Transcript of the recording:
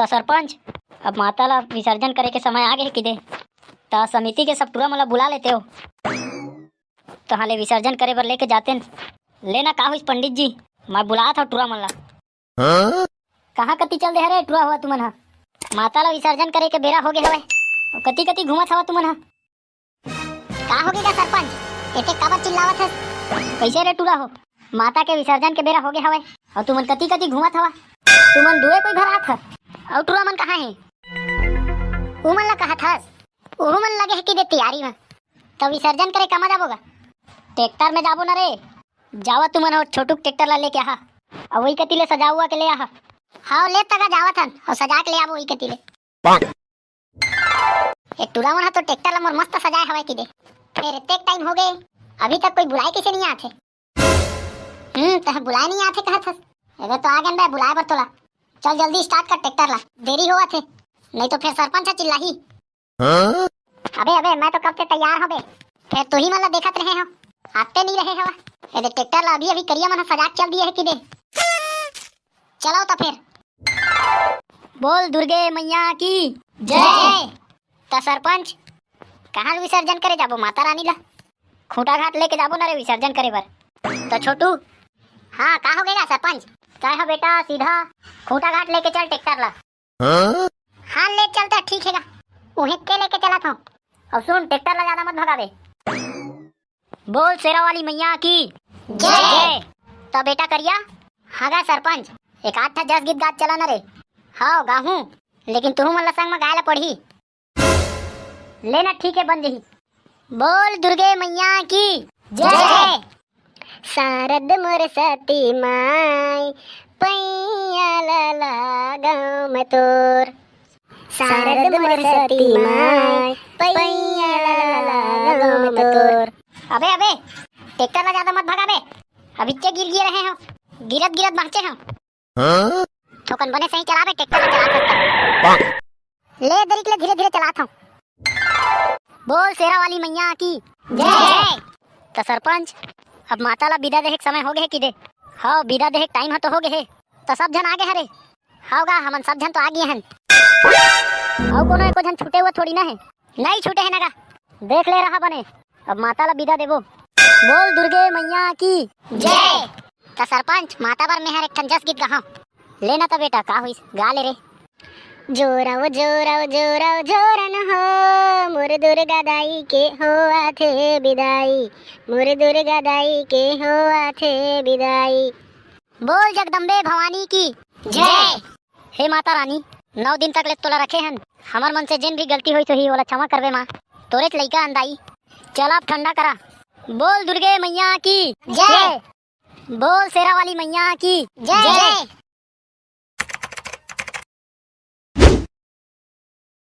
तो सरपंच अब माता ला विसर्जन करे के समय आ गए किदे तो समिति के सब टूरा मला बुला लेते हो तो हाले विसर्जन करे बर लेके जाते लेना का हुई पंडित जी मैं बुलाया था टूरा मला कहाँ कति चल दे हरे टूरा हुआ तुमन हा माता ला विसर्जन करे के बेरा हो गए हवे कति कति घूमत हवा तुमन हा का हो गया सरपंच एते काबर चिल्लावत है कैसे रे टूरा हो माता के विसर्जन के बेरा हो गए हवे और तुमन कति कति घूमत हवा तुमन दूरे कोई घर आत ह और टूरा मन कहाँ है उमन ला कहा था ओहू मन लगे है कि दे तैयारी में तो विसर्जन करे कमा जाबोगा ट्रैक्टर में जाबो ना रे जावा तुमन और छोटू ट्रैक्टर ला लेके आहा और वही कति ले सजा हुआ के ले आहा हाँ ले तक जावत हन और सजा के ले आबो वही कति ले एक टूरा मन तो ट्रैक्टर ला मोर मस्त सजाए हवे कि दे फिर इतने टाइम हो गए अभी तक कोई बुलाए किसे नहीं आते तो बुलाए नहीं आते कहत हस अगर तो आ गन बे बुलाए बर तोला चल जल्दी स्टार्ट कर ट्रैक्टर ला देरी होवा थे नहीं तो फिर सरपंच चिल्लाही अबे अबे मैं तो कब से तैयार हो बे फिर तू ही मला देखत रहे हो आते नहीं रहे हवा ये ट्रैक्टर ला अभी अभी करिया मन सजा चल दिए है कि दे चलो तो फिर बोल दुर्गे मैया की जय तो सरपंच कहाँ विसर्जन करे जाबो माता रानी ला खूंटा घाट लेके जाबो ना रे विसर्जन करे बर तो छोटू हाँ का हो गया सरपंच चाहे हो बेटा सीधा खूंटा घाट लेके चल ट्रैक्टर ला हाँ ले चलता ठीक है उन्हें के लेके चला था और सुन ट्रैक्टर ला ज्यादा मत भगावे बोल शेरा वाली मैया की जय तो बेटा करिया हाँ सरपंच एक 8-10 गीत गात चला ना रे हाँ गाहूं लेकिन तू मन संग में गायला पढ़ी लेना ठीक है बन जही बोल दुर्गे मैया की जय शारद मोर सती माई पैया ला गाँव में तोर शारद मोर सती माई पैया ला गाँव में तोर अबे अबे ट्रैक्टर ला ज्यादा मत भगाबे अभी चे गिर गिर रहे हो गिरत गिरत बाँचे हो ठोकन बने सही चलावे ट्रैक्टर ला चला सकता ले दरिक ले धीरे धीरे चलाता हूँ बोल शेरा वाली मैया की जय तो सरपंच अब माता ला विदा देहे समय हो गए कि दे हाँ विदा देहे टाइम तो हो गए तो सब जन आगे हरे हाँ गा हमन सब जन तो आ गए हैं और कोनो एको जन छूटे हुआ थोड़ी ना है नहीं छूटे है ना गा देख ले रहा बने अब माता ला विदा देबो बोल दुर्गे मैया की जय तो सरपंच माता बार में हर एक ठन 10 गीत गाहा लेना तो बेटा का हुई गा ले रे जोराओ जोराओ जोराओ जोरन हो मोर दुर्गा दाई के हो आथे विदाई मोर दुर्गा दाई के हो आथे विदाई बोल जगदम्बे भवानी की जय हे माता रानी 9 दिन तक ले तोला रखे हन हमार मन से जिन भी गलती हुई तो ही वाला क्षमा करबे माँ तोरे लइका अंदाई चल आप ठंडा करा बोल दुर्गे मैया की जय बोल शेरा वाली मैया की जय